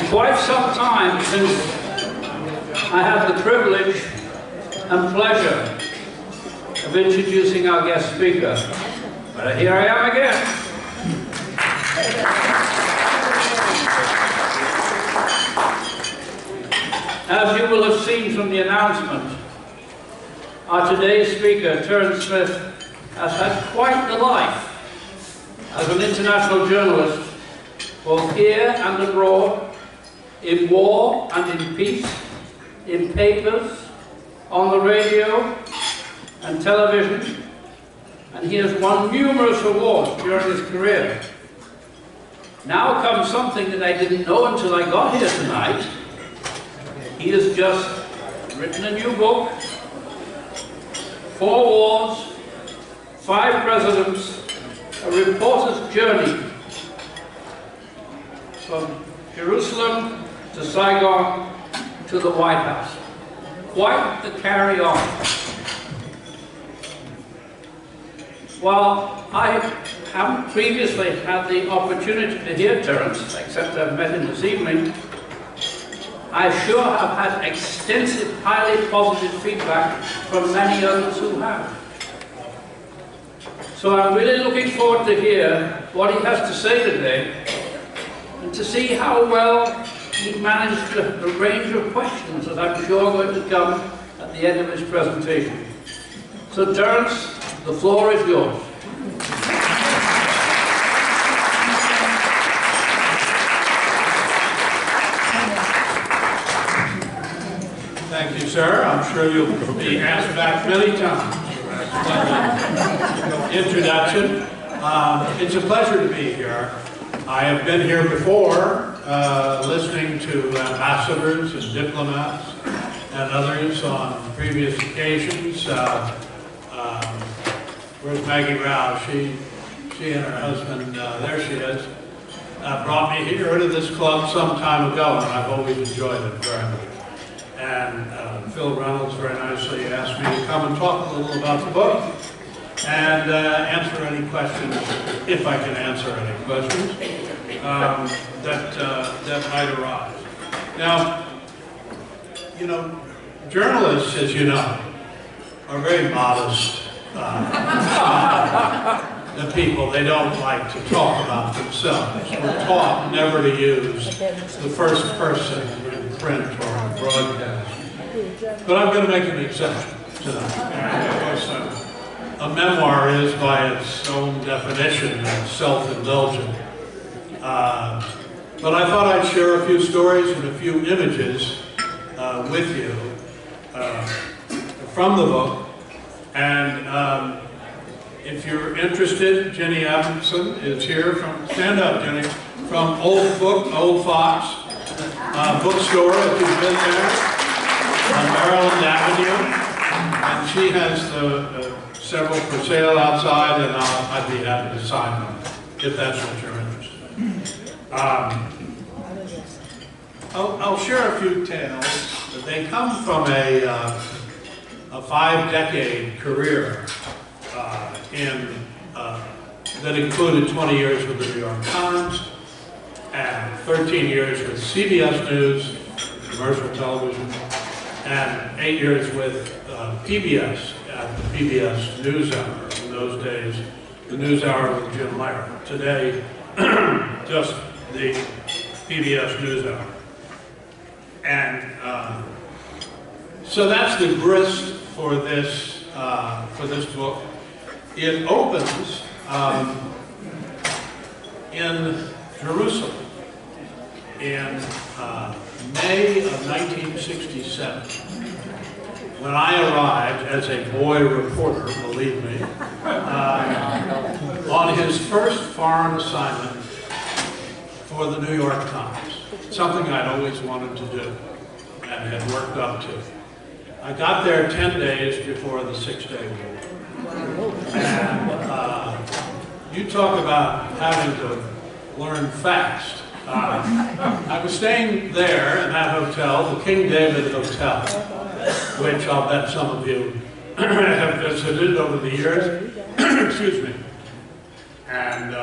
quite some time since I had the privilege and pleasure of introducing our guest speaker. But here I am again. As you will have seen from the announcement, our today's speaker, Terence Smith, has had quite the life as an international journalist, both here and abroad, in war and in peace, in papers, on the radio and television, and he has won numerous awards during his career. Now comes something that I didn't know until I got here tonight. He has just written a new book, 4 wars, 5 presidents, a reporter's journey from Jerusalem to Saigon to the White House. Quite the carry-on. While I haven't previously had the opportunity to hear Terence, except I've met him this evening, I sure have had extensive, highly positive feedback from many others who have. So I'm really looking forward to hear what he has to say today, and to see how well he managed a range of questions that I'm sure are going to come at the end of his presentation. So Terence, the floor is yours. Thank you, sir. I'm sure you'll be asked back many times. Introduction. It's a pleasure to be here. I have been here before, listening to ambassadors and diplomats and others on previous occasions. Where's Maggie Rao? She and her husband, there she is, brought me here to this club some time ago, and I've always enjoyed it very much. And Phil Reynolds very nicely asked me to come and talk a little about the book and answer any questions, if I can answer any questions, that might arise. Now, you know, journalists, as you know, are very modest the people. They don't like to talk about themselves. We're taught never to use the first person in print or in broadcast. But I'm going to make an exception tonight. A memoir is, by its own definition, self-indulgent. But I thought I'd share a few stories and a few images with you from the book. And if you're interested, Jenny Adamson is here from, stand up, Jenny, from Old Fox bookstore, if you've been there, on Maryland Avenue. And she has the several for sale outside, and I'd be happy to sign them, if that's what you're interested in. I'll share a few tales. They come from a 5-decade career that included 20 years with the New York Times and 13 years with CBS News, commercial television, and 8 years with PBS at the PBS NewsHour. In those days, the NewsHour with Jim Meyer. Today, just the PBS NewsHour. And so that's the grist for this book. It opens in Jerusalem in May of 1967. When I arrived as a boy reporter, believe me, on his first foreign assignment for the New York Times, something I'd always wanted to do and had worked up to. I got there 10 days before the 6-day war. And you talk about having to learn fast. I was staying there in that hotel, the King David Hotel, which I'll bet some of you have visited over the years. Excuse me. And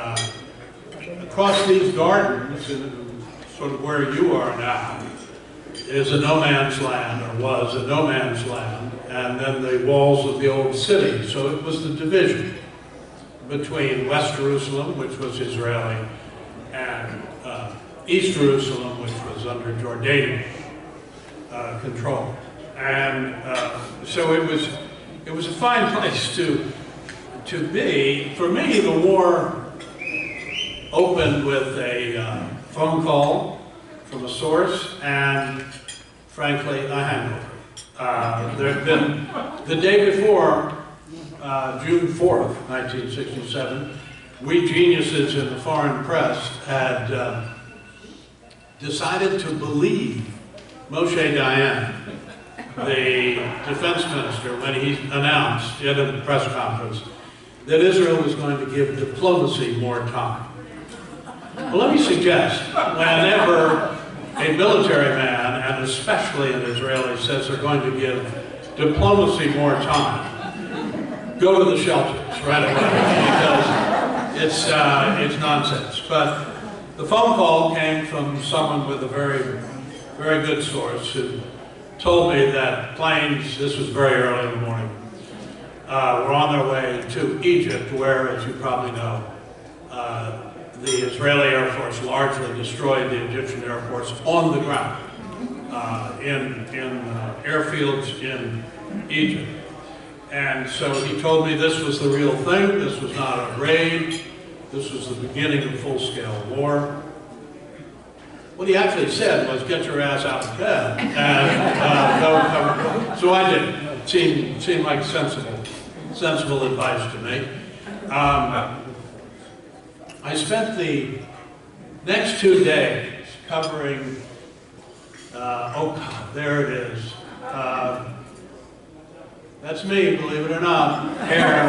across these gardens, sort of where you are now, is a no man's land, or was a no man's land, and then the walls of the old city. So it was the division between West Jerusalem, which was Israeli, and East Jerusalem, which was under Jordanian control. And so it was a fine place to be. For me, the war opened with a phone call from a source and, frankly, a hangover. There had been, the day before, June 4th, 1967, we geniuses in the foreign press had decided to believe Moshe Dayan, the defense minister, when he announced at a press conference that Israel was going to give diplomacy more time. Well, let me suggest, whenever a military man, and especially an Israeli, says they're going to give diplomacy more time, go to the shelters right away, because it's nonsense. But the phone call came from someone with a very, very good source who told me that planes, this was very early in the morning, were on their way to Egypt, where, as you probably know, the Israeli Air Force largely destroyed the Egyptian Air Force on the ground in airfields in Egypt. And so he told me this was the real thing, this was not a raid, this was the beginning of full-scale war. What he actually said was, get your ass out of bed and go cover. So I did. It seemed like sensible advice to me. I spent the next 2 days covering, oh God, there it is. That's me, believe it or not, here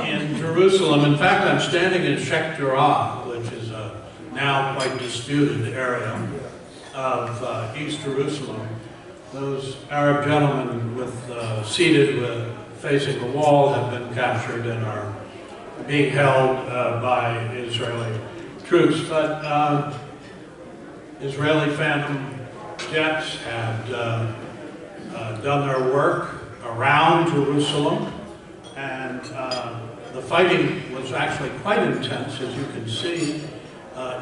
in Jerusalem. In fact, I'm standing in Sheikh Jarrah, which is a now quite disputed area of East Jerusalem. Those Arab gentlemen seated facing the wall have been captured and are being held by Israeli troops. But Israeli Phantom jets had done their work around Jerusalem, and the fighting was actually quite intense, as you can see.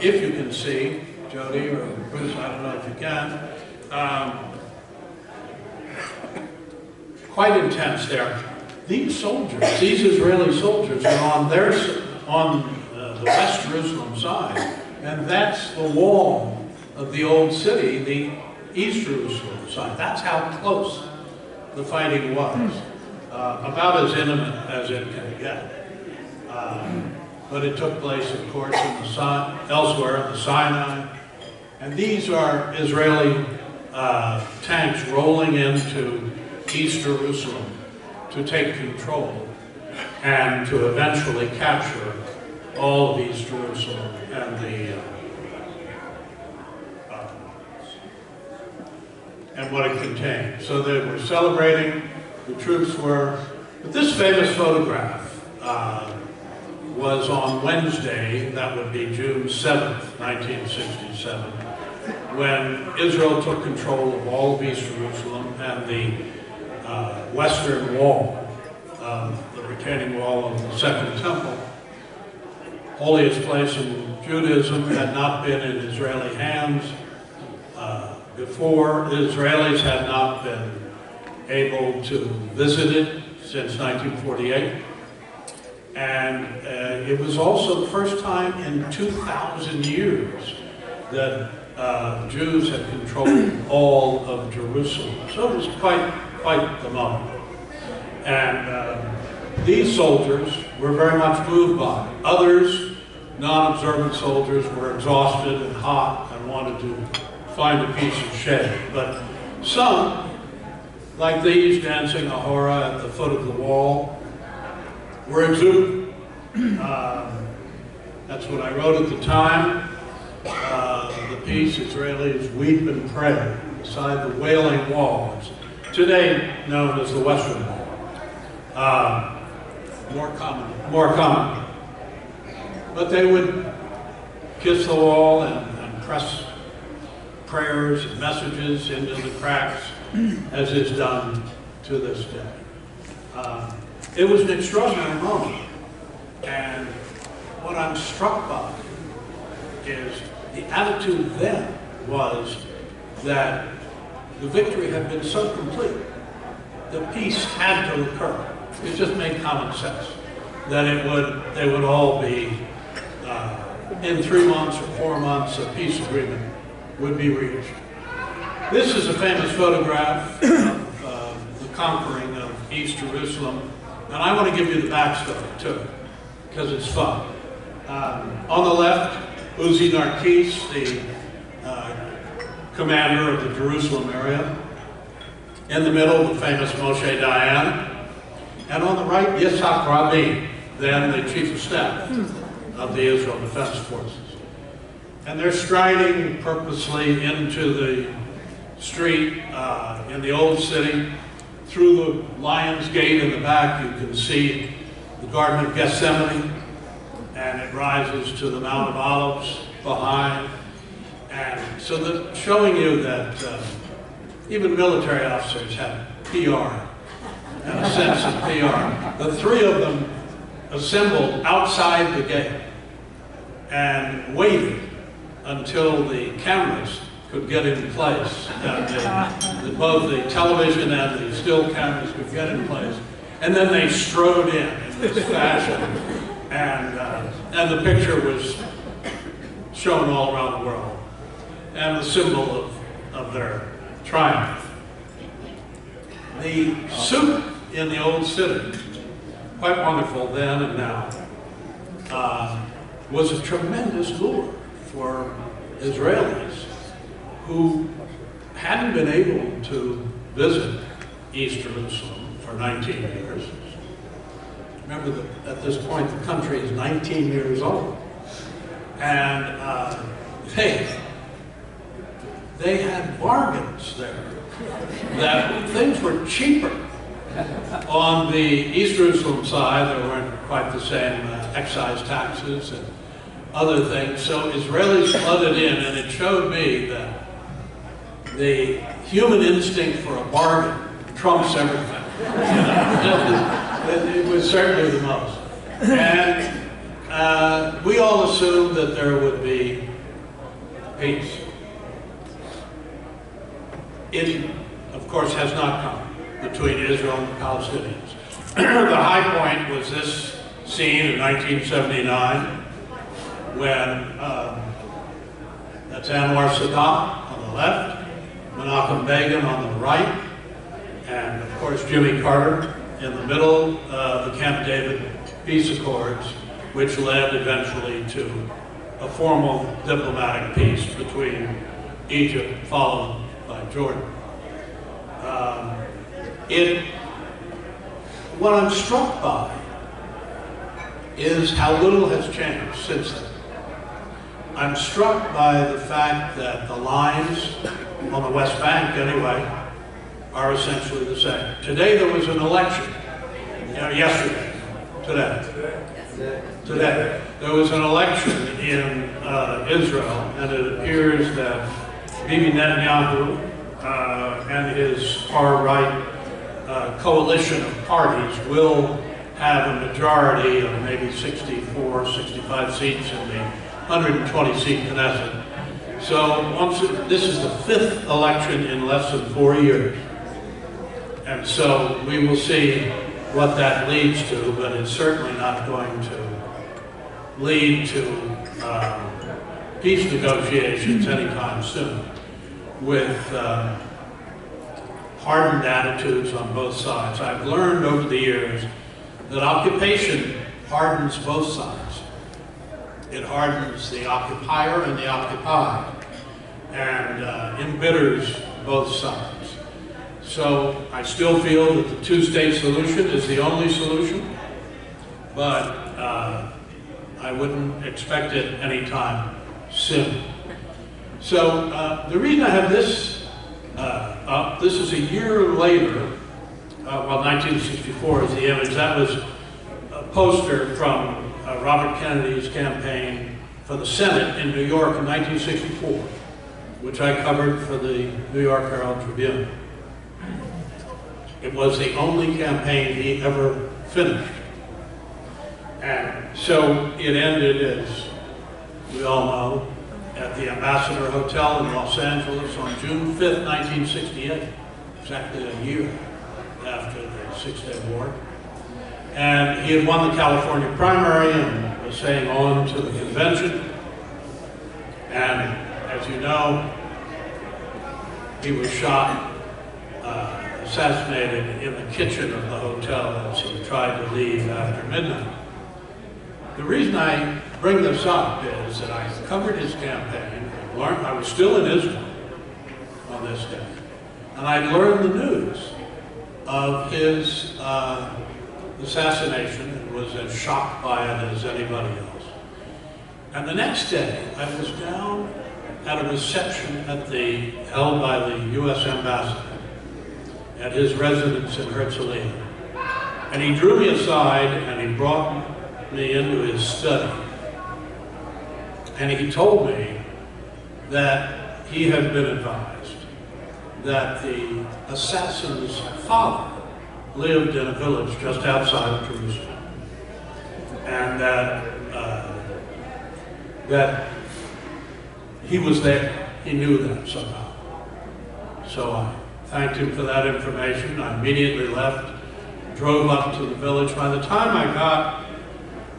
If you can see, Jody or Bruce, I don't know if you can. Quite intense there. These soldiers, these Israeli soldiers, are on the West Jerusalem side, and that's the wall of the old city, the East Jerusalem side. That's how close the fighting was. About as intimate as it can get. But it took place, of course, elsewhere in the Sinai. And these are Israeli tanks rolling into East Jerusalem to take control and to eventually capture all of East Jerusalem and what it contained. So they were celebrating, the troops were, but this famous photograph was on Wednesday, that would be June 7th, 1967, when Israel took control of all of East Jerusalem and the western wall, the retaining wall of the Second Temple. Holiest place in Judaism, had not been in Israeli hands before. The Israelis had not been able to visit it since 1948. And it was also the first time in 2,000 years that Jews had controlled all of Jerusalem. So it was quite the moment. And these soldiers were very much moved by it. Others, non-observant soldiers, were exhausted and hot and wanted to find a piece of shade. But some, like these dancing a hora at the foot of the wall, were exuberant. That's what I wrote at the time. The piece, Israelis weep and pray beside the Wailing Wall. It's today known as the Western Wall. More common. But they would kiss the wall and press prayers and messages into the cracks, as is done to this day. It was an extraordinary moment, and what I'm struck by is the attitude then was that the victory had been so complete, the peace had to occur. It just made common sense that they would all be, in 3 months or 4 months, a peace agreement would be reached. This is a famous photograph of the conquering of East Jerusalem, and I want to give you the backstory to it, because it's fun. On the left, Uzi Narkis, the commander of the Jerusalem area. In the middle, the famous Moshe Dayan. And on the right, Yitzhak Rabin, then the chief of staff of the Israel Defense Forces. And they're striding purposely into the street in the old city. Through the Lion's Gate in the back, you can see the Garden of Gethsemane, and it rises to the Mount of Olives behind. And so showing you that even military officers have PR and a sense of PR. The three of them assembled outside the gate and waited until the cameras could get in place. Both the television and the still cameras could get in place. And then they strode in this fashion. And the picture was shown all around the world. And the symbol of their triumph. The soup in the old city, quite wonderful then and now, was a tremendous lure for Israelis who hadn't been able to visit East Jerusalem for 19 years. Remember that at this point the country is 19 years old. And they had bargains there, that things were cheaper. On the East Jerusalem side, there weren't quite the same excise taxes and other things, so Israelis flooded in, and it showed me that the human instinct for a bargain trumps everything. It was certainly the most. And we all assumed that there would be peace. It, of course, has not come between Israel and the Palestinians. The high point was this scene in 1979 when that's Anwar Sadat on the left, Menachem Begin on the right, and of course Jimmy Carter in the middle of the Camp David peace accords, which led eventually to a formal diplomatic peace between Egypt, followed by Jordan. What I'm struck by is how little has changed since then. I'm struck by the fact that the lines, on the West Bank anyway, are essentially the same. Today there was an election. Today. There was an election in Israel, and it appears that Bibi Netanyahu and his far-right coalition of parties will have a majority of maybe 64, 65 seats in the 120-seat Knesset. So this is the 5th election in less than 4 years. And so we will see what that leads to, but it's certainly not going to lead to peace negotiations anytime soon, with hardened attitudes on both sides. I've learned over the years that occupation hardens both sides. It hardens the occupier and the occupied, and embitters both sides. So I still feel that the two-state solution is the only solution, but I wouldn't expect it anytime soon. So the reason I have this up, this is a year later, 1964 is the image. That was a poster from Robert Kennedy's campaign for the Senate in New York in 1964, which I covered for the New York Herald Tribune. It was the only campaign he ever finished. And so it ended, as we all know, at the Ambassador Hotel in Los Angeles on June 5th, 1968, exactly a year after the Six-Day War. And he had won the California primary and was saying on to the convention. And as you know, he was shot, assassinated in the kitchen of the hotel as he tried to leave after midnight. The reason I bring this up is that I covered his campaign. I was still in Israel on this day, and I learned the news of his assassination and was as shocked by it as anybody else. And the next day, I was down at a reception held by the U.S. ambassador at his residence in Herzliya. And he drew me aside and he brought me into his study. And he told me that he had been advised that the assassin's father lived in a village just outside of Jerusalem. And that he was there. He knew that somehow. So I thanked him for that information. I immediately left, drove up to the village. By the time I got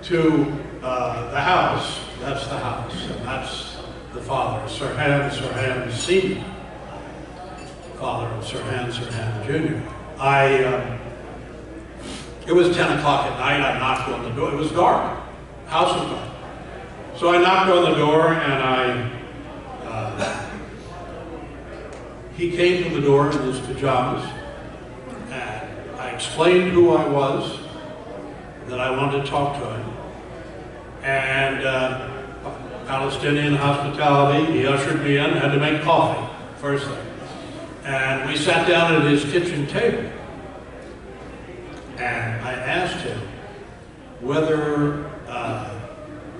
to the house, that's the house, and that's the father, Sirhan Sr., father of Sirhan Jr. It was 10 o'clock at night. I knocked on the door. It was dark. The house was dark. So I knocked on the door, and he came to the door in his pajamas, and I explained who I was, that I wanted to talk to him, and Palestinian hospitality. He ushered me in, had to make coffee, first thing. And we sat down at his kitchen table, and I asked him whether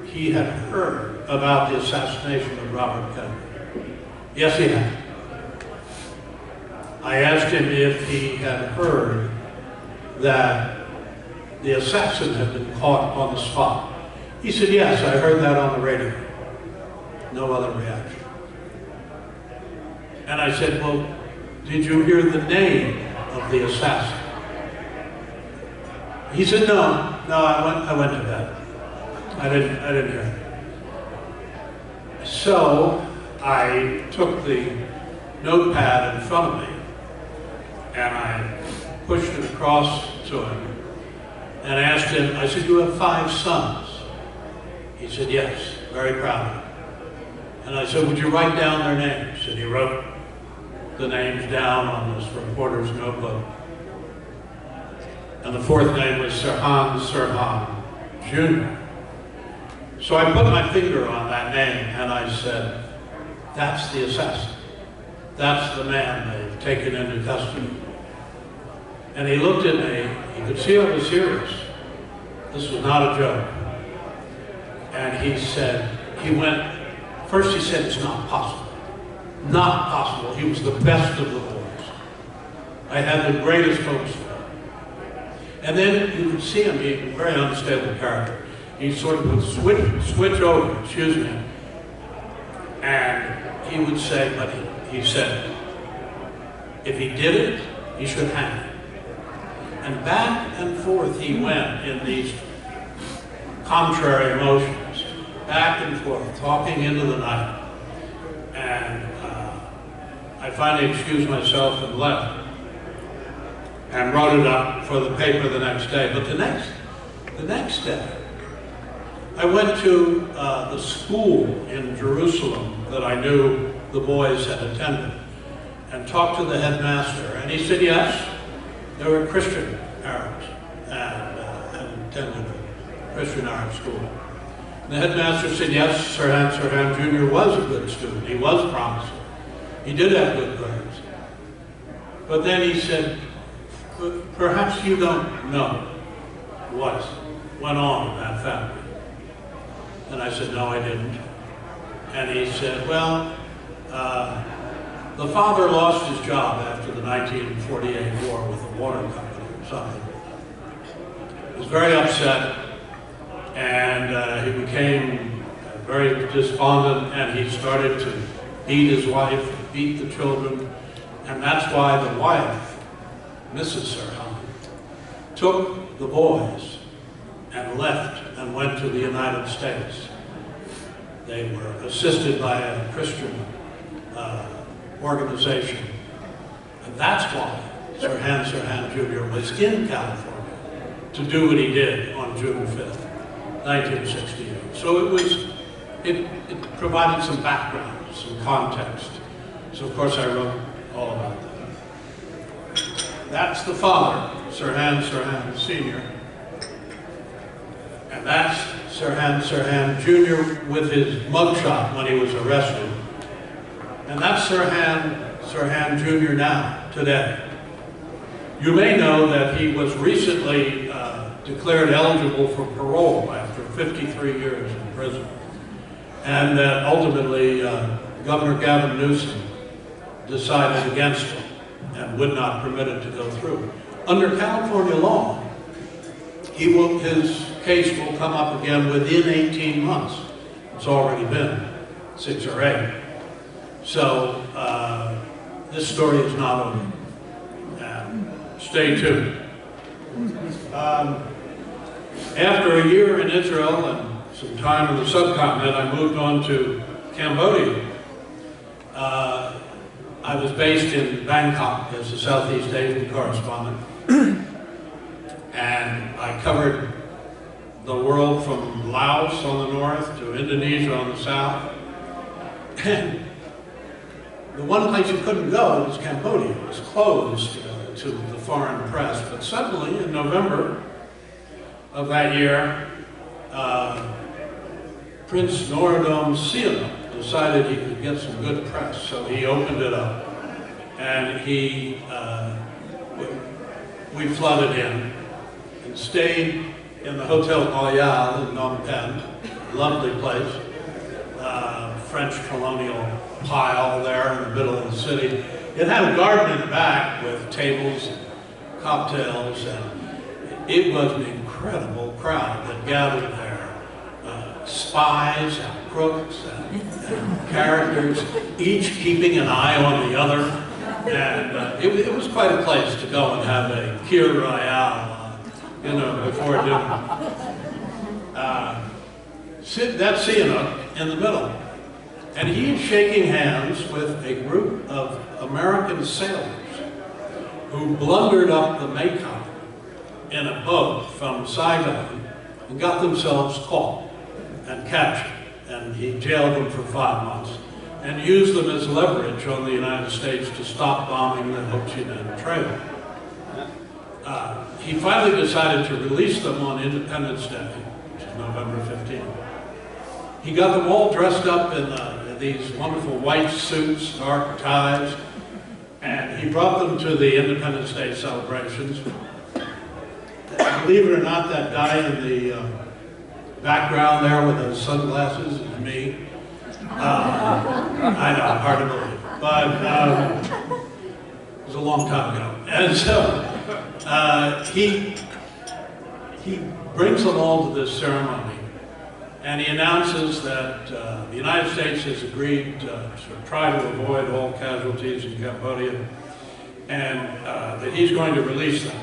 he had heard about the assassination of Robert Kennedy. Yes, he had. I asked him if he had heard that the assassin had been caught on the spot. He said, yes, I heard that on the radio. No other reaction. And I said, well, did you hear the name of the assassin? He said, no, I went to bed. I didn't hear it. So I took the notepad in front of me and I pushed it across to him and asked him, I said, you have 5 sons? He said, yes, very proud of them. And I said, would you write down their names? And he wrote the names down on this reporter's notebook. And the 4th name was Sirhan Jr. So I put my finger on that name and I said, that's the assassin. That's the man they've taken into custody. And he looked at me, he could see I was serious. This was not a joke. And he said, first he said, it's not possible. Not possible. He was the best of the boys. I had the greatest hopes for him. And then you could see him, he was a very unstable character. He sort of would switch over, excuse me, and he would say, but he said, if he did it, he should hang it. And back and forth he went in these contrary emotions, back and forth, talking into the night. And I finally excused myself and left and wrote it up for the paper the next day. But the next day, I went to the school in Jerusalem that I knew the boys had attended and talked to the headmaster. And he said, yes, they were Christian Arabs and attended a Christian Arab school. And the headmaster said, yes, Sirhan Jr. was a good student. He was promising. He did have good grades. But then he said, perhaps you don't know what went on in that family. And I said, no, I didn't. And he said, well, the father lost his job after the 1948 war with the water company or something. He was very upset, and he became very despondent, and he started to beat his wife, beat the children, and that's why the wife, Mrs. Sirhan, took the boys and left and went to the United States. They were assisted by a Christian organization. And that's why Sirhan Jr. was in California to do what he did on June 5th, 1968. So it provided some background, some context. So of course I wrote all about that. That's the father, Sirhan Sr. And that's Sirhan Jr. with his mugshot when he was arrested. And that's Sirhan Jr. now, today. You may know that he was recently declared eligible for parole after 53 years in prison. And that ultimately Governor Gavin Newsom decided against him and would not permit it to go through. Under California law, his case will come up again within 18 months. It's already been 6 or 8. So this story is not over. Stay tuned. After a year in Israel and some time in the subcontinent, I moved on to Cambodia. I was based in Bangkok as a Southeast Asian correspondent. And I covered the world from Laos on the north to Indonesia on the south. And the one place you couldn't go was Cambodia. It was closed to the foreign press. But suddenly, in November of that year, Prince Norodom Sihanouk decided he could get some good press, so he opened it up. And we flooded in and stayed in the Hotel Royal in Phnom Penh, lovely place. French colonial pile there in the middle of the city. It had a garden in the back with tables and cocktails, and it was an incredible crowd that gathered there. Spies and crooks and characters, each keeping an eye on the other. And it was quite a place to go and have a Kir Royale, before dinner. That's Sihanouk in the middle. And he's shaking hands with a group of American sailors who blundered up the Mekong in a boat from Saigon and got themselves caught and captured. And he jailed them for 5 months and used them as leverage on the United States to stop bombing the Ho Chi Minh Trail. He finally decided to release them on Independence Day, which is November 15th. He got them all dressed up in these wonderful white suits, dark ties, and he brought them to the Independence Day celebrations. Believe it or not, that guy in the background there with those sunglasses is me. I know, hard to believe, but it was a long time ago. And so he brings them all to this ceremony. And he announces that the United States has agreed to try to avoid all casualties in Cambodia, and that he's going to release them.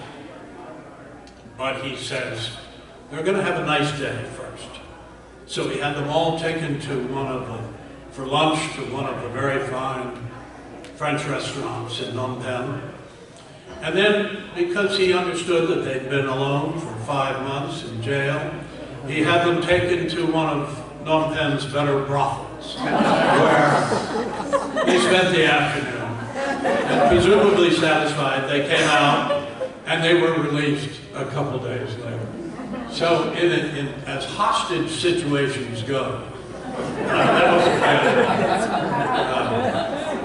But he says, they're going to have a nice day first. So he had them all taken to for lunch to one of the very fine French restaurants in Phnom Penh. And then, because he understood that they'd been alone for 5 months in jail, he had them taken to one of Phnom Penh's better brothels, where they spent the afternoon. And presumably satisfied, they came out and they were released a couple days later. So as hostage situations go, that wasn't bad.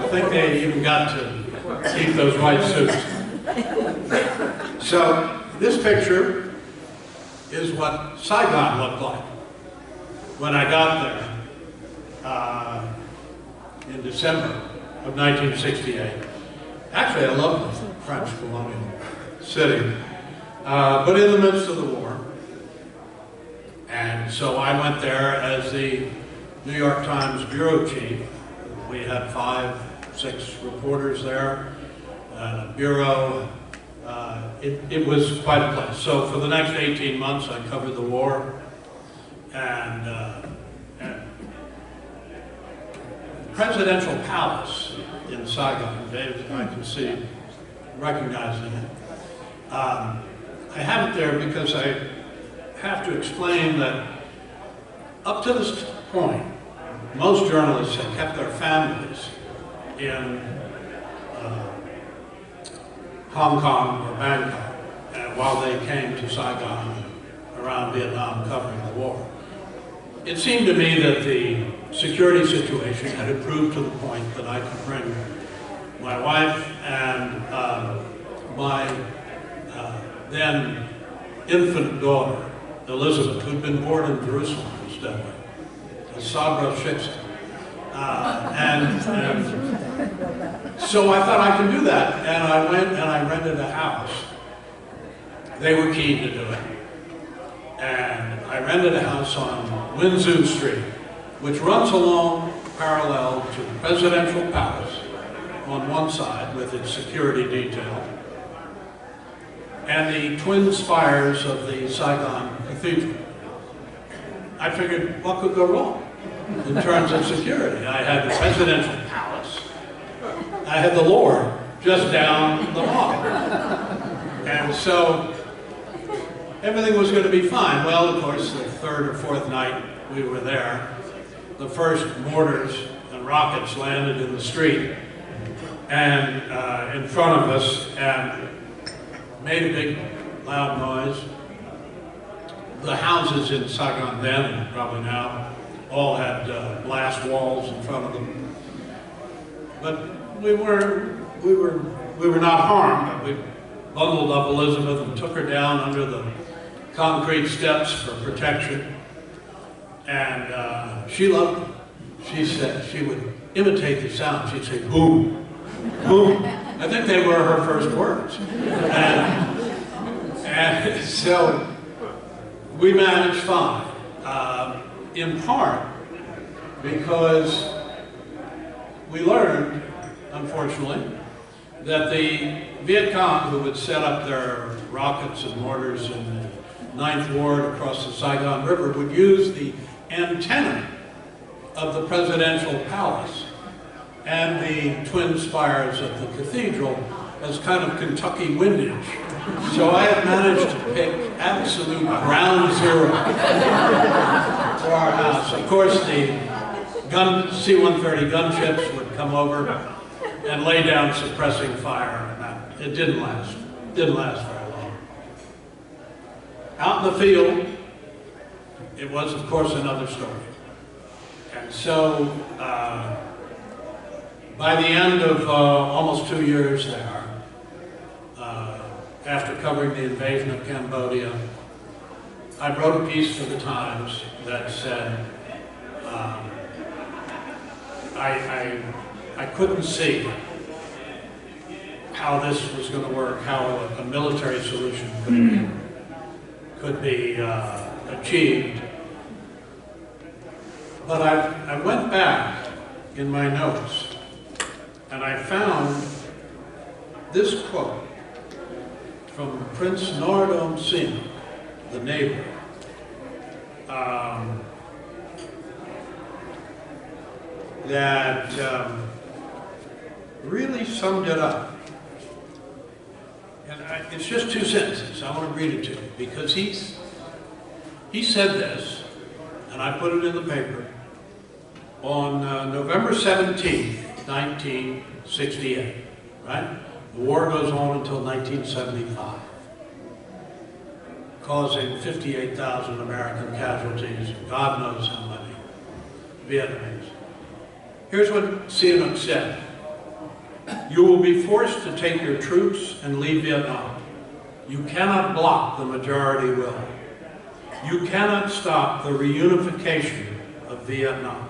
I think they even got to keep those white suits. So this picture is what Saigon looked like. when I got there in December of 1968. Actually, I love the French colonial city, but in the midst of the war. And so I went there as the New York Times bureau chief. We had 5, 6 reporters there, and a bureau. It was quite a place. So for the next 18 months, I covered the war, and Presidential Palace in Saigon. Dave, I can see, recognizing it. I have it there because I have to explain that up to this point, most journalists have kept their families in Hong Kong or Bangkok while they came to Saigon around Vietnam covering the war. It seemed to me that the security situation had improved to the point that I could bring my wife and my then infant daughter, Elizabeth, who'd been born in Jerusalem, incidentally, Sabra Shiksa. And so I thought I could do that, and I went and I rented a house. They were keen to do it. And I rented a house on Windsor Street, which runs along parallel to the Presidential Palace on one side with its security detail, and the twin spires of the Saigon Cathedral. I figured, what could go wrong in terms of security? I had the Presidential Palace. I had the Lord just down the hall. And so everything was going to be fine. Well, of course, the 3rd or 4th night we were there, the first mortars and rockets landed in the street and in front of us and made a big, loud noise. The houses in Saigon then, and probably now, all had glass walls in front of them. But we were not harmed. We bundled up Elizabeth and took her down under the concrete steps for protection. And she loved it. She said she would imitate the sound. She'd say, boom, boom. I think they were her first words. And so we managed fine, in part because we learned, unfortunately, that the Viet Cong, who would set up their rockets and mortars in the 9th Ward across the Saigon River, would use the antenna of the Presidential Palace and the twin spires of the cathedral as kind of Kentucky windage. So I had managed to pick absolute ground zero for our house. Of course, the C-130 gunships would come over and lay down suppressing fire, and that, it didn't last. Didn't last very long. Out in the field, it was, of course, another story. And so, by the end of almost 2 years there, after covering the invasion of Cambodia, I wrote a piece for the Times that said, I couldn't see how this was going to work, how a military solution could be achieved. But I went back in my notes and I found this quote from Prince Norodom Singh, the neighbor. That really summed it up. And it's just 2 sentences. I want to read it to you because he said this, and I put it in the paper, on November 17th, 1968, right? The war goes on until 1975, causing 58,000 American casualties, God knows how many Vietnamese. Here's what Sihanouk said. You will be forced to take your troops and leave Vietnam. You cannot block the majority will. You cannot stop the reunification of Vietnam.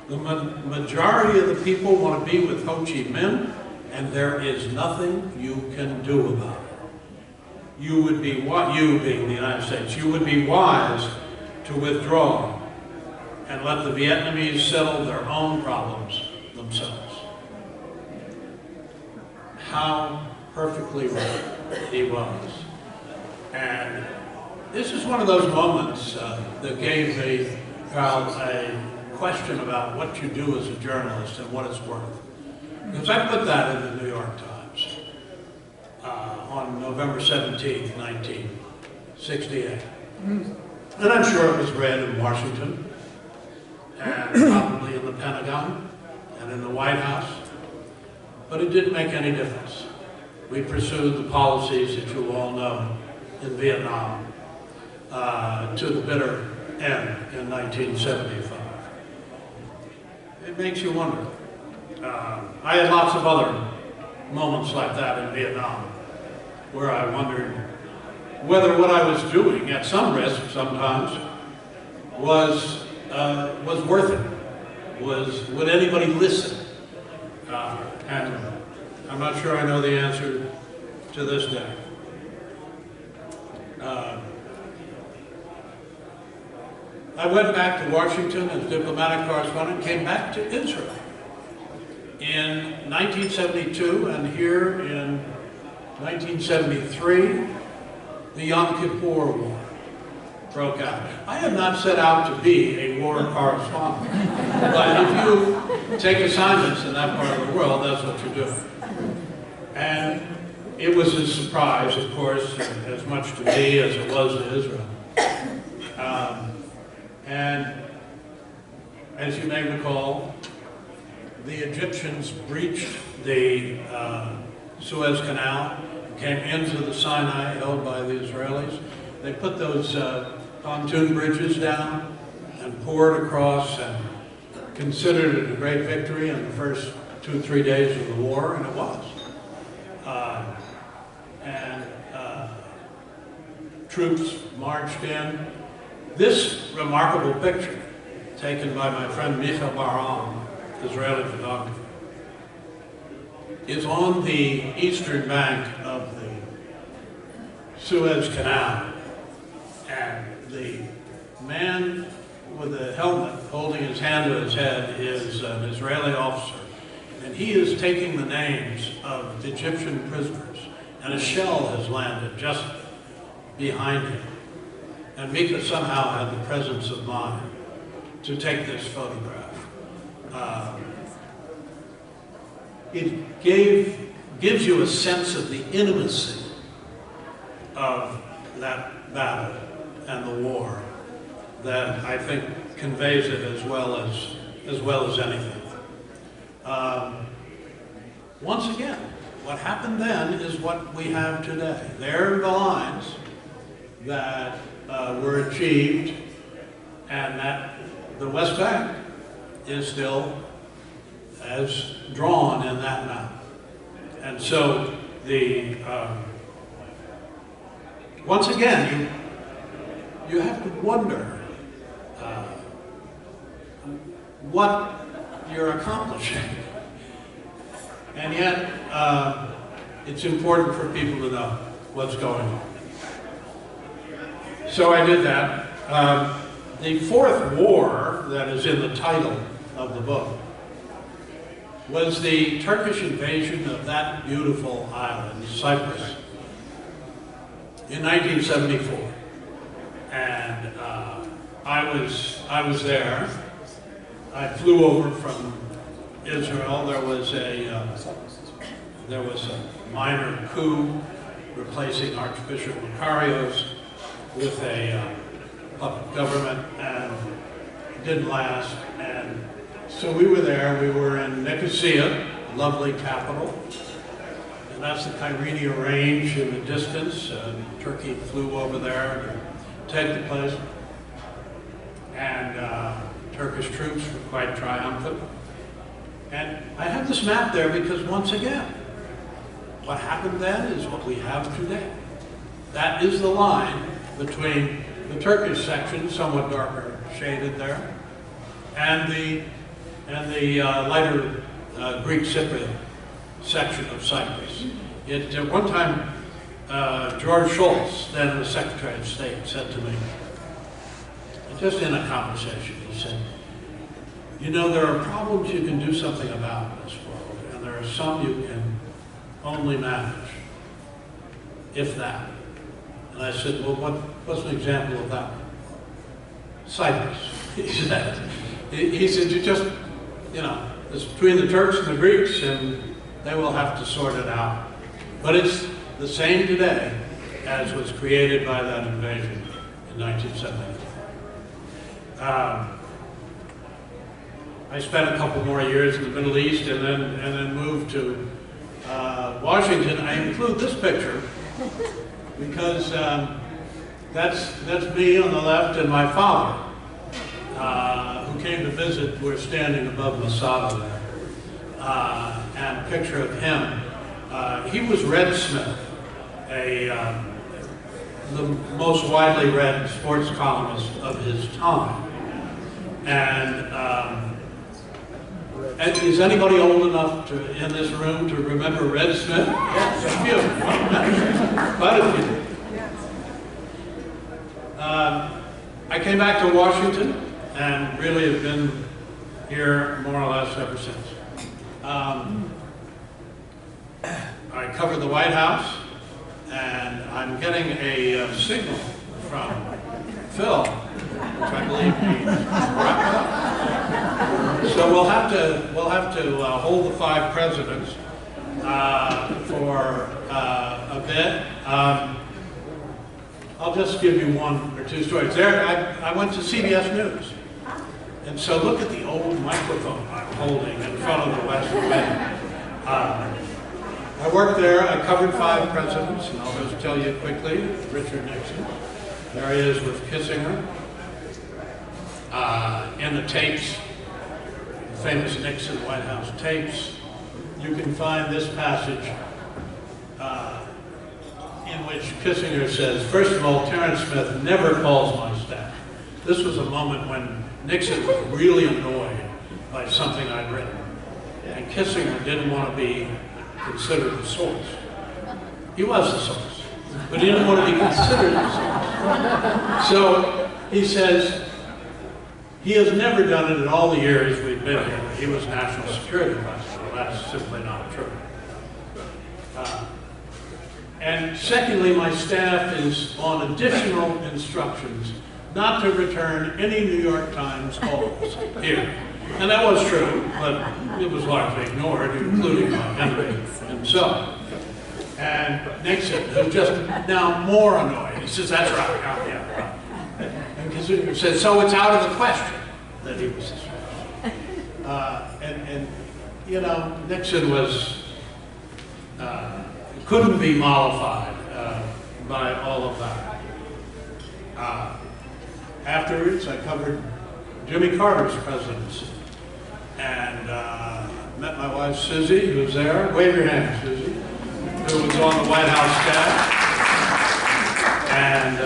The majority of the people want to be with Ho Chi Minh, and there is nothing you can do about it. You would be, you being the United States, you would be wise to withdraw and let the Vietnamese settle their own problems themselves. How perfectly right he was. And this is one of those moments that gave me a question about what you do as a journalist and what it's worth. Because I put that in the New York Times on November 17th, 1968. And I'm sure it was read in Washington, and probably in the Pentagon, and in the White House. But it didn't make any difference. We pursued the policies that you all know in Vietnam to the bitter end in 1975. It makes you wonder. I had lots of other moments like that in Vietnam where I wondered whether what I was doing, at some risk sometimes, was worth it. Would anybody listen? And I'm not sure I know the answer to this day. I went back to Washington as diplomatic correspondent, came back to Israel in 1972, and here in 1973, the Yom Kippur War broke out. I had not set out to be a war correspondent, but if you take assignments in that part of the world, that's what you do. And it was a surprise, of course, as much to me as it was to Israel. And as you may recall, the Egyptians breached the Suez Canal, came into the Sinai held by the Israelis. They put those pontoon bridges down and poured across and considered it a great victory in the first 2-3 days of the war, and it was. Troops marched in. This remarkable picture, taken by my friend Micha Baram, Israeli photographer, is on the eastern bank of the Suez Canal. And the man with the helmet holding his hand to his head is an Israeli officer. And he is taking the names of Egyptian prisoners. And a shell has landed just behind him. And Mika somehow had the presence of mind to take this photograph. It gives you a sense of the intimacy of that battle and the war that I think conveys it as well as anything. Once again, what happened then is what we have today. There are the lines that were achieved, and that the West Bank is still as drawn in that map. And so once again, you have to wonder what you're accomplishing. And yet, it's important for people to know what's going on. So I did that. The fourth war that is in the title of the book was the Turkish invasion of that beautiful island, Cyprus, in 1974. And I was there. I flew over from Israel. There was a minor coup replacing Archbishop Makarios with a puppet government, and it didn't last. And so we were there. We were in Nicosia, lovely capital, and that's the Kyrenia Range in the distance. Turkey flew over there to take the place, and Turkish troops were quite triumphant. And I have this map there because, once again, what happened then is what we have today. That is the line between the Turkish section, somewhat darker shaded there, and the lighter Greek Cypriot section of Cyprus. At one time, George Shultz, then the Secretary of State, said to me, just in a conversation, he said, you know, there are problems you can do something about in this world, and there are some you can only manage, if that. And I said, well, what's an example of that? Cyprus, he said. He said, you just, you know, it's between the Turks and the Greeks, and they will have to sort it out. But it's the same today as was created by that invasion in 1974. I spent a couple more years in the Middle East and then moved to Washington. I include this picture because that's me on the left and my father, who came to visit. We're standing above Masada there, and a picture of him. He was Red Smith, the most widely read sports columnist of his time. And is anybody old enough in this room to remember Red Smith? Yes, a few. Quite a few. I came back to Washington and really have been here more or less ever since. I covered the White House, and I'm getting a signal from Phil, which I believe means wrap up. So we'll have to hold the 5 presidents for a bit. I'll just give you 1 or 2 stories. There, I went to CBS News, and so look at the old microphone I'm holding in front of the West Wing. I worked there. I covered 5 presidents, and I'll just tell you quickly. Richard Nixon. There he is with Kissinger. In the tapes, the famous Nixon White House tapes, you can find this passage in which Kissinger says, first of all, Terence Smith never calls my staff. This was a moment when Nixon was really annoyed by something I'd written. And Kissinger didn't want to be considered the source. He was the source, but he didn't want to be considered the source. So he says, he has never done it in all the years we've been here. He was National Security Advisor. Well, that's simply not true. And secondly, my staff is on additional instructions not to return any New York Times calls here. And that was true, but it was largely ignored, including by Henry himself. And Nixon, who's just now more annoyed, he says, that's right, yeah. And Kissinger said, so it's out of the question that he was this way. And you know, Nixon was, couldn't be mollified by all of that. Afterwards, I covered Jimmy Carter's presidency and met my wife, Susie, who's there. Wave your hand, Susie, who was on the White House staff. And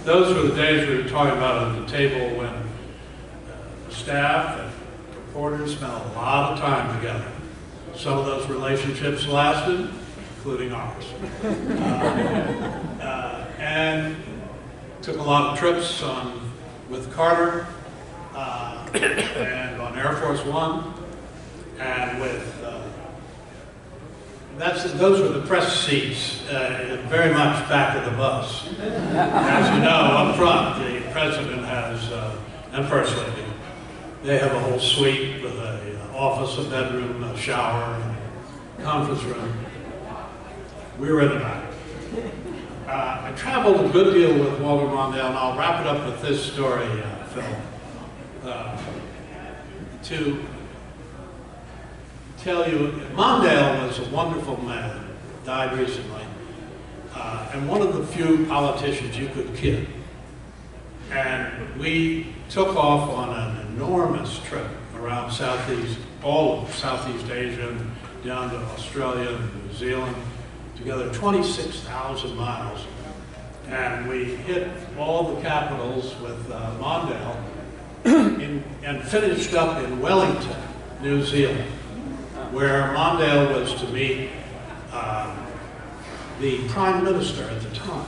those were the days we were talking about at the table when the staff and reporters spent a lot of time together. Some of those relationships lasted, including ours. And took a lot of trips with Carter and on Air Force One, and with those were the press seats, very much back of the bus. As you know, up front, the president has, and First Lady, they have a whole suite with an office, a bedroom, a shower, a conference room. We were in the back. I traveled a good deal with Walter Mondale, and I'll wrap it up with this story, Phil, to tell you, Mondale was a wonderful man, died recently, and one of the few politicians you could kid. And we took off on an enormous trip around all of Southeast Asia, and down to Australia and New Zealand, together 26,000 miles. And we hit all the capitals with Mondale and finished up in Wellington, New Zealand, where Mondale was to meet the Prime Minister at the time.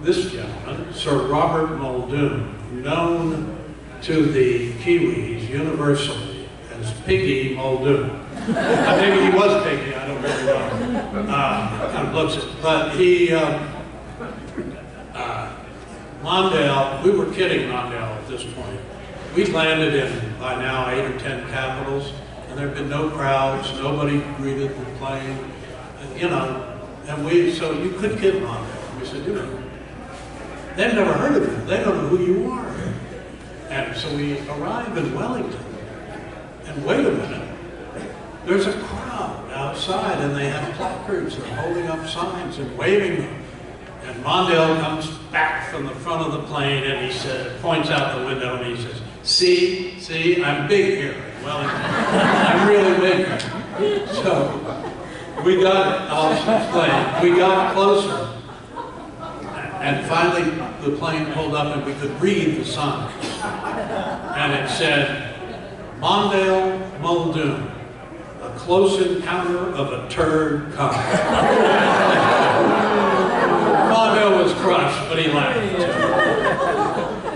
This gentleman, Sir Robert Muldoon, known to the Kiwis universally as Piggy Muldoon. Maybe he was Piggy, I don't really know. Kind of looks it. But he, Mondale, we were kidding Mondale at this point. We'd landed in, by now, 8 or 10 capitals, and there had been no crowds, nobody greeted the plane, you know, and so you couldn't kid Mondale. We said, you know, they've never heard of you, they don't know who you are. And so we arrive in Wellington, and wait a minute, there's a crowd outside, and they have placards, they're holding up signs and waving them. And Mondale comes back from the front of the plane, and he points out the window, and he says, see, I'm big here in Wellington. I'm really big here. So we got, I'll explain, we got closer. And finally, the plane pulled up, and we could read the signs. And it said, Mondale Muldoon, a close encounter of a turd cock. Mondale was crushed, but he laughed.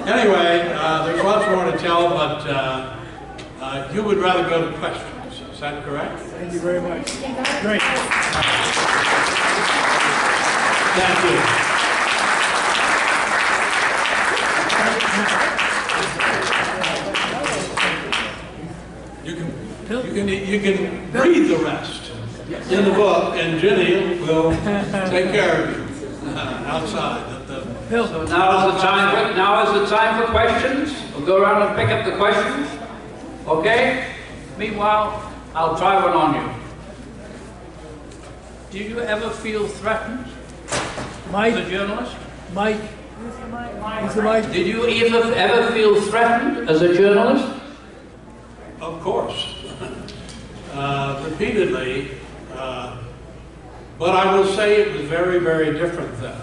Anyway, there's lots more to tell, but you would rather go to questions. Is that correct? Thank you very much. Great. Thank you. You can read the rest in the book, and Ginny will take care of you outside. So now is the time for questions. We'll go around and pick up the questions. Okay? Meanwhile, I'll try one on you. Did you ever feel threatened Mike, as a journalist? Mike. Who's the mic? Did you ever feel threatened as a journalist? Of course. Repeatedly. But I will say it was very, very different then.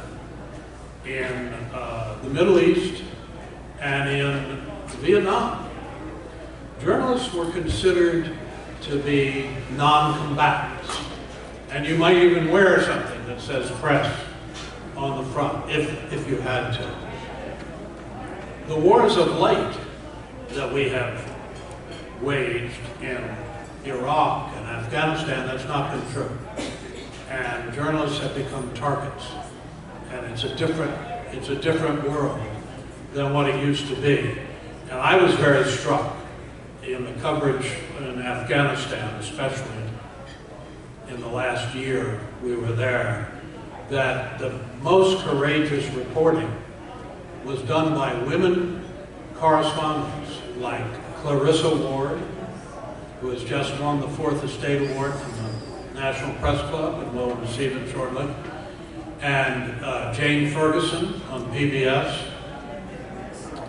In the Middle East and in Vietnam, journalists were considered to be non-combatants. And you might even wear something that says press on the front, if you had to. The wars of late that we have waged in Iraq and Afghanistan, that's not been true. And journalists have become targets. And it's a different world than what it used to be. And I was very struck in the coverage in Afghanistan, especially in the last year we were there, that the most courageous reporting was done by women correspondents like Clarissa Ward, who has just won the 4th Estate Award from the National Press Club and will receive it shortly, and Jane Ferguson on PBS.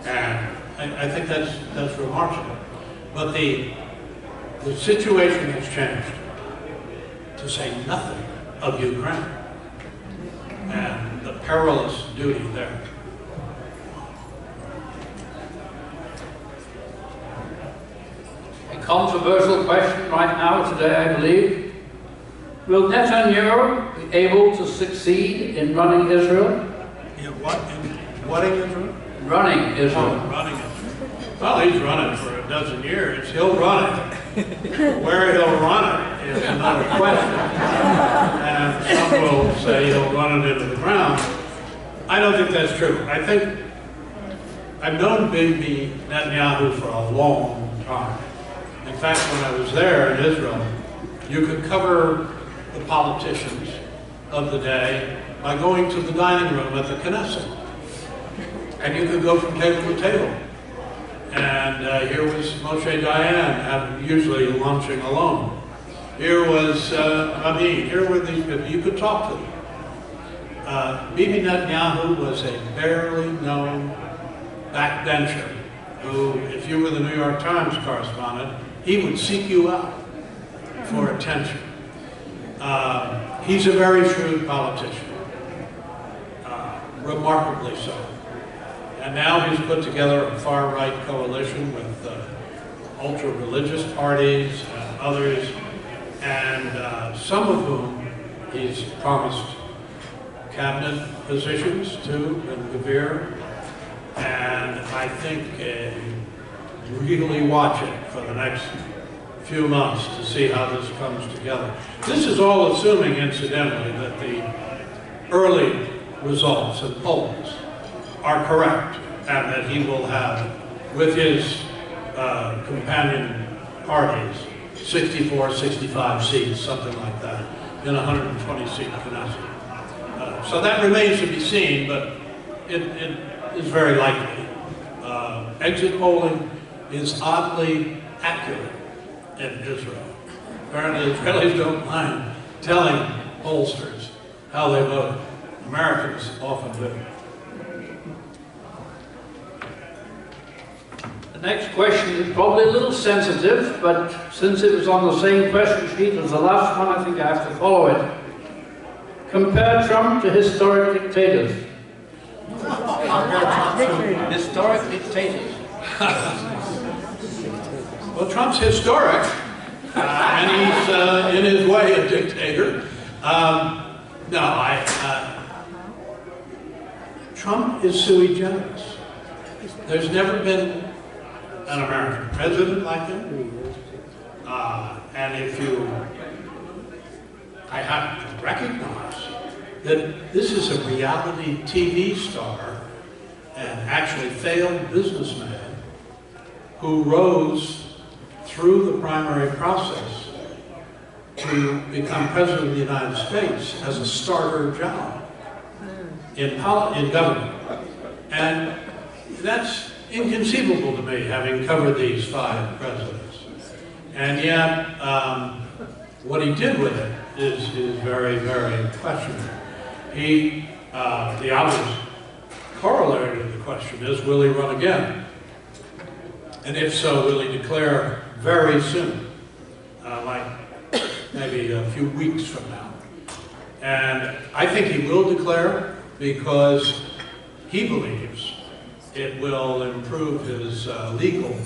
And I think that's remarkable. But the situation has changed, to say nothing of Ukraine and the perilous duty there. A controversial question right now today, I believe. Will Netanyahu be able to succeed in running Israel? In what? In Israel? Running Israel. Oh, running Israel. Well, he's running for a dozen years. He'll run it. Where he'll run it is another question. And some will say he'll run it into the ground. I don't think that's true. I think I've known Bibi Netanyahu for a long time. In fact, when I was there in Israel, you could cover the politicians of the day by going to the dining room at the Knesset. And you could go from table to table. And here was Moshe Dayan, usually lunching alone. Here was Rabin. Here were these people. You could talk to them. Bibi Netanyahu was a barely known backbencher who, if you were the New York Times correspondent, he would seek you out for attention. He's a very shrewd politician. remarkably so. And now he's put together a far-right coalition with ultra-religious parties and others, and some of whom he's promised cabinet positions to in Gavir. And I think really watch it for the next few months to see how this comes together. This is all assuming, incidentally, that the early results and polls are correct, and that he will have, with his companion parties, 64, 65 seats, something like that, in a 120-seat Knesset. So that remains to be seen, but it is very likely. Exit polling is oddly accurate in Israel. Apparently, Israelis don't mind telling pollsters how they vote. Americans often do. The next question is probably a little sensitive, but since it was on the same question sheet as the last one, I think I have to follow it. Compare Trump to historic dictators. Historic dictators. Well, Trump's historic, and he's in his way a dictator. Trump is sui generis. There's never been an American president like him. And I have to recognize that this is a reality TV star and actually failed businessman who rose through the primary process to become president of the United States as a starter job in government. And that's inconceivable to me, having covered these 5 presidents. And yet, what he did with it is very, very questionable. The obvious corollary to the question is, will he run again? And if so, will he declare very soon, like maybe a few weeks from now? And I think he will declare because he believes it will improve his legal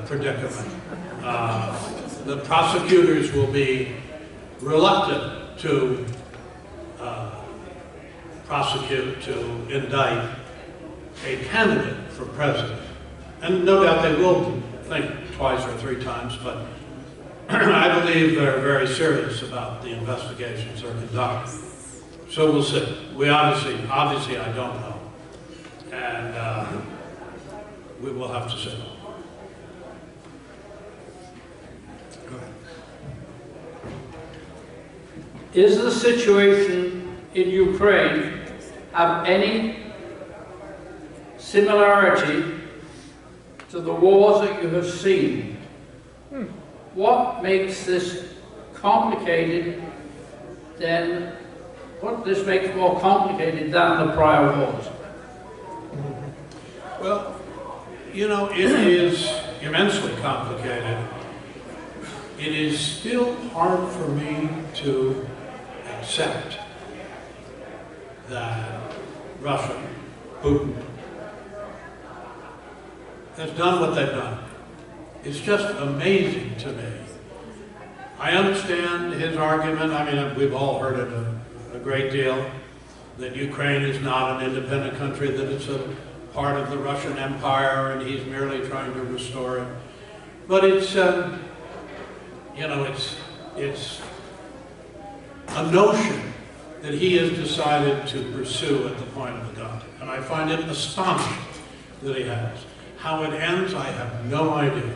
predicament. The prosecutors will be reluctant to prosecute, to indict a candidate for president. And no doubt they will think twice or 3 times, but I believe they're very serious about the investigations they're conducting. So we'll see. We obviously I don't know. And we will have to see. Go ahead. Is the situation in Ukraine have any similarity to the wars that you have seen? What makes this complicated than, what this makes more complicated than the prior wars? Well, you know, it is immensely complicated. It is still hard for me to accept that Russia, Putin, has done what they've done. It's just amazing to me. I understand his argument. I mean, we've all heard it a great deal, that Ukraine is not an independent country, that it's a part of the Russian Empire, and he's merely trying to restore it. But it's, you know, it's a notion that he has decided to pursue at the point of the gun. And I find it astonishing that he has. How it ends, I have no idea.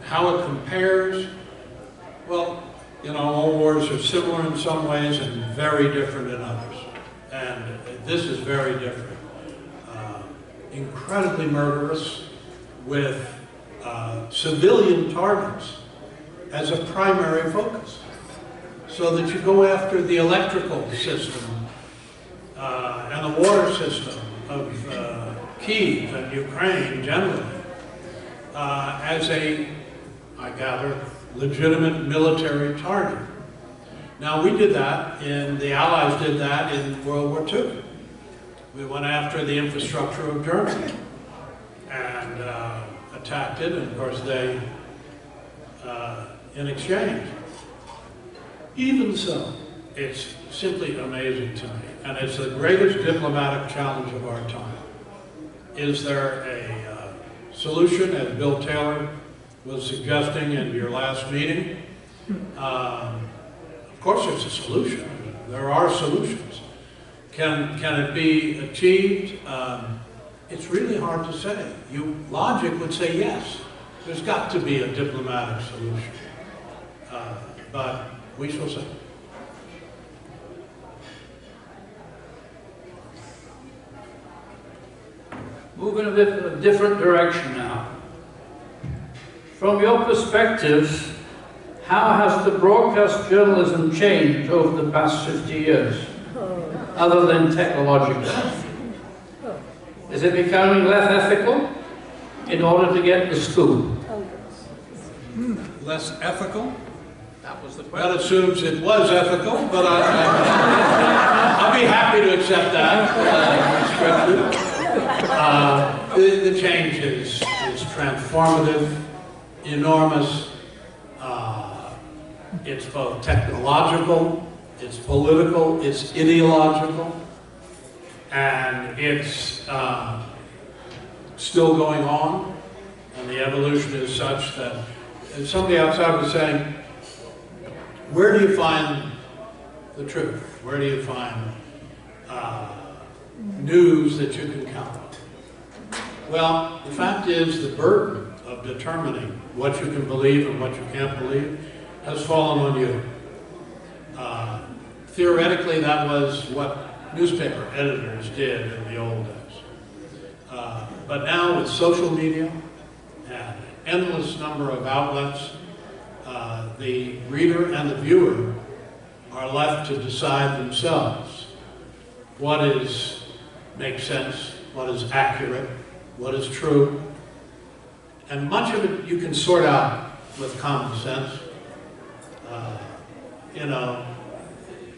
How it compares, well, you know, all wars are similar in some ways and very different in others. And this is very different. Incredibly murderous, with civilian targets as a primary focus. So that you go after the electrical system and the water system of Kyiv and Ukraine generally as a, I gather, legitimate military target. Now we did that, and the Allies did that in World War II. We went after the infrastructure of Germany and attacked it, and of course they, in exchange. Even so, it's simply amazing to me, and it's the greatest diplomatic challenge of our time. Is there a solution, as Bill Taylor was suggesting in your last meeting? Of course there's a solution. There are solutions. Can it be achieved? It's really hard to say. Logic would say yes. There's got to be a diplomatic solution. But we shall see. Moving a bit in a different direction now. From your perspective, how has the broadcast journalism changed over the past 50 years, other than technological? Is it becoming less ethical in order to get the scoop? Less ethical? That was the question. That assumes it was ethical, but I'll be happy to accept that. The change is transformative, enormous. It's both technological, it's political, it's ideological, and it's still going on. And the evolution is such that, and somebody outside was saying, where do you find the truth? Where do you find news that you can count on? Well, the fact is the burden of determining what you can believe and what you can't believe has fallen on you. Theoretically, that was what newspaper editors did in the old days. But now with social media and an endless number of outlets, the reader and the viewer are left to decide themselves what makes sense, what is accurate, what is true. And much of it you can sort out with common sense,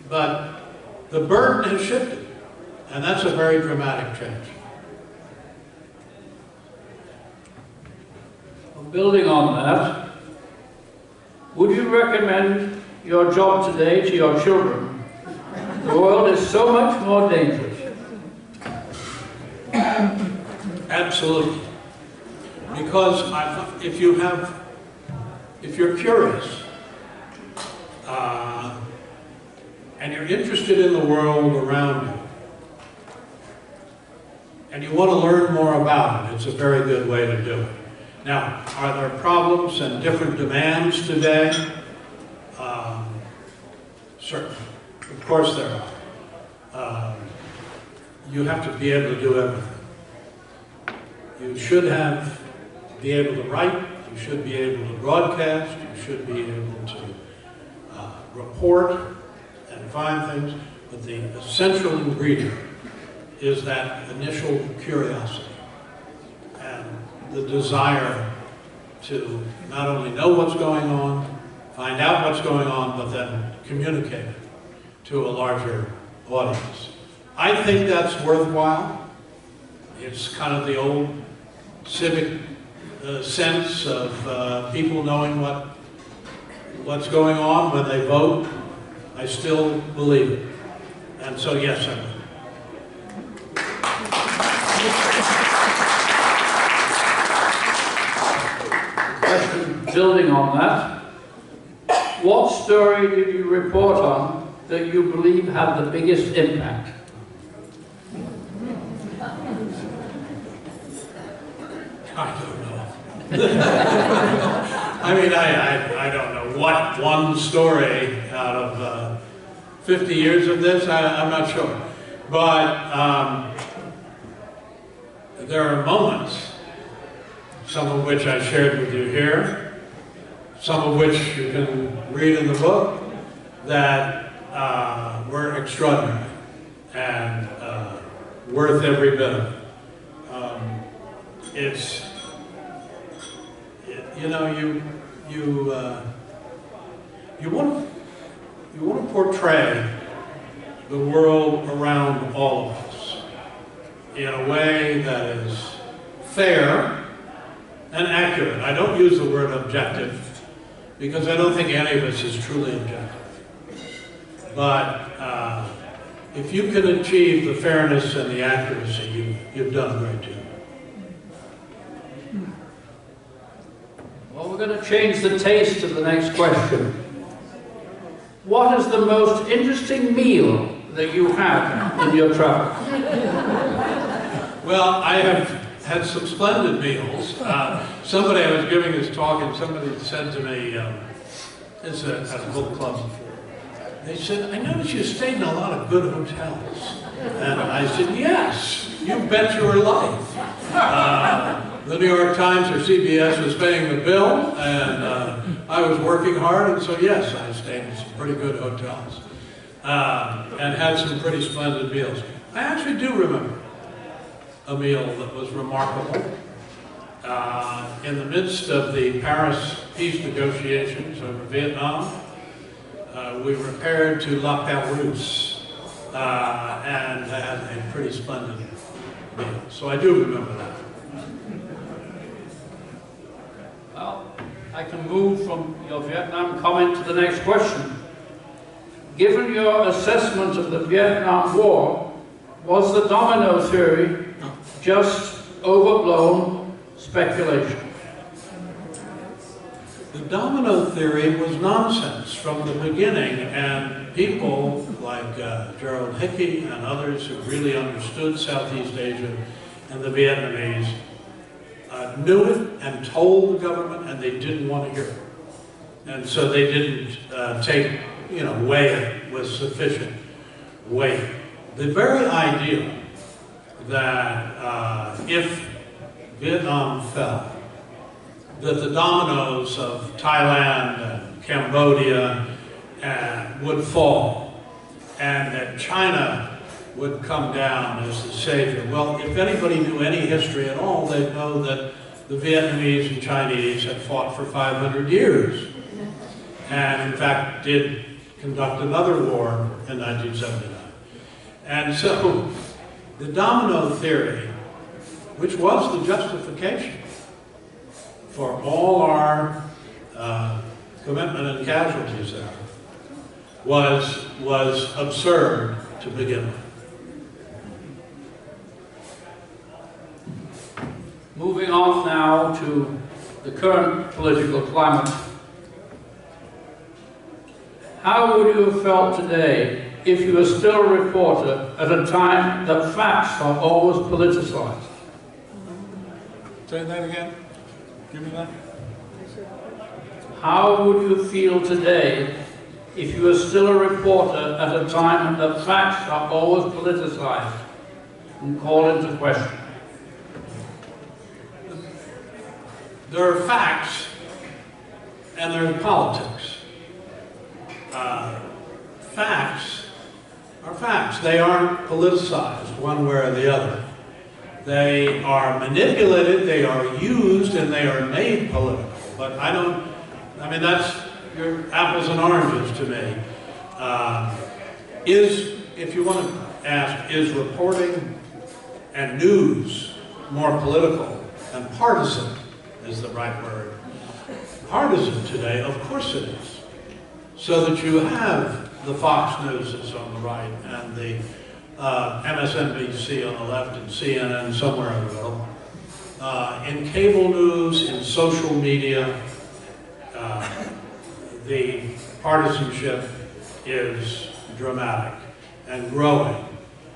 but the burden has shifted, and that's a very dramatic change. Well, building on that, would you recommend your job today to your children? The world is so much more dangerous. Absolutely. Because if you're curious, and you're interested in the world around you, and you want to learn more about it, it's a very good way to do it. Now, are there problems and different demands today? Certainly. Of course there are. You have to be able to do everything. You should be able to write, you should be able to broadcast, you should be able to report and find things, but the essential ingredient is that initial curiosity and the desire to not only know what's going on, find out what's going on, but then communicate it to a larger audience. I think that's worthwhile. It's kind of the old civic sense of people knowing what's going on when they vote. I still believe it. And so, yes, I will. Building on that, what story did you report on that you believe had the biggest impact? I don't know. I mean, I don't know what one story out of 50 years of this, I'm not sure. But there are moments, some of which I shared with you here, some of which you can read in the book, that were extraordinary and worth every bit of it. You want to portray the world around all of us in a way that is fair and accurate. I don't use the word objective because I don't think any of us is truly objective. But if you can achieve the fairness and the accuracy, you've done a great job. Well, we're going to change the taste of the next question. What is the most interesting meal that you had in your travel? Well, I have had some splendid meals. Somebody, I was giving this talk, and somebody said to me, it's at a book club before, they said, I noticed you stayed in a lot of good hotels. And I said, yes, you bet your life. The New York Times or CBS was paying the bill, and I was working hard, and so yes, I stayed in some pretty good hotels and had some pretty splendid meals. I actually do remember a meal that was remarkable. In the midst of the Paris peace negotiations over Vietnam, we repaired to La Pérouse and had a pretty splendid meal. So I do remember that. Well, I can move from your Vietnam comment to the next question. Given your assessment of the Vietnam War, was the domino theory just overblown speculation? The domino theory was nonsense from the beginning, and people like Gerald Hickey and others who really understood Southeast Asia and the Vietnamese knew it and told the government, and they didn't want to hear it. And so they didn't weigh it with sufficient weight. The very idea that if Vietnam fell, that the dominoes of Thailand and Cambodia would fall, and that China would come down as the savior. Well, if anybody knew any history at all, they'd know that the Vietnamese and Chinese had fought for 500 years, and in fact did conduct another war in 1979. And so the domino theory, which was the justification for all our commitment and casualties there, was absurd to begin with. Moving on now to the current political climate. How would you have felt today if you were still a reporter at a time that facts are always politicized? Say that again. Give me that. How would you feel today if you were still a reporter at a time that facts are always politicized and called into question? There are facts and there are politics. Facts are facts. They aren't politicized one way or the other. They are manipulated, they are used, and they are made political. But that's your apples and oranges to me. If you want to ask, is reporting and news more political and partisan is the right word? Partisan today, of course it is. So that you have the Fox Newses on the right and the MSNBC on the left and CNN somewhere in the middle. In cable news, in social media, the partisanship is dramatic and growing.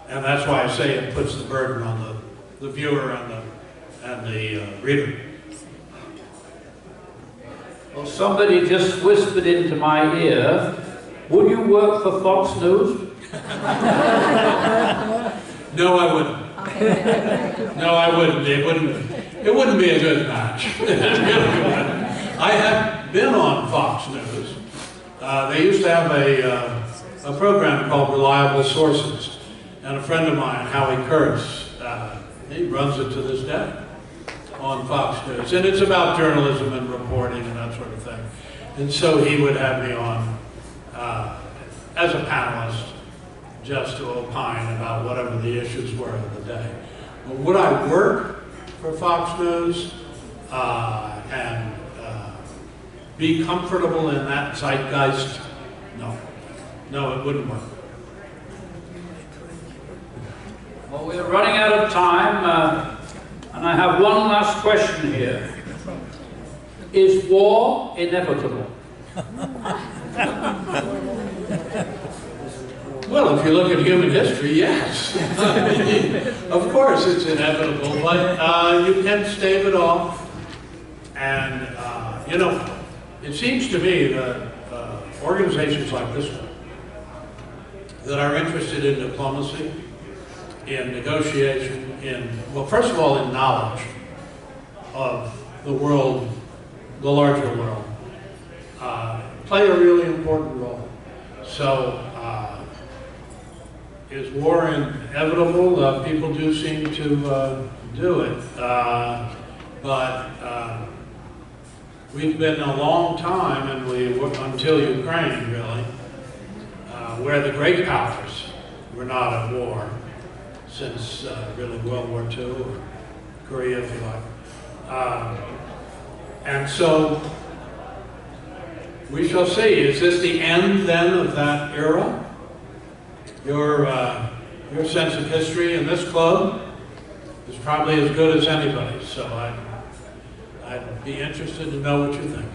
And that's why I say it puts the burden on the viewer and the reader. Well, somebody just whispered into my ear, would you work for Fox News? No, I wouldn't. No, I wouldn't. It wouldn't be a good match. I have been on Fox News. They used to have a program called Reliable Sources. And a friend of mine, Howie Kurtz, he runs it to this day on Fox News. And it's about journalism and reporting and that sort of thing. And so he would have me on as a panelist just to opine about whatever the issues were of the day. But would I work for Fox News and be comfortable in that zeitgeist? No. No, it wouldn't work. Well, we're running out of time, and I have one last question here. Is war inevitable? Well, if you look at human history, yes. Of course it's inevitable, but you can stave it off. And, you know, it seems to me that organizations like this one that are interested in diplomacy, in negotiation, well, first of all, in knowledge of the world, the larger world, play a really important role. So, is war inevitable? People do seem to do it. But we've been a long time, and until Ukraine, really, where the great powers were not at war since really World War II, or Korea, if you like. And so we shall see. Is this the end then of that era? Your sense of history in this club is probably as good as anybody's, so I'd be interested to know what you think.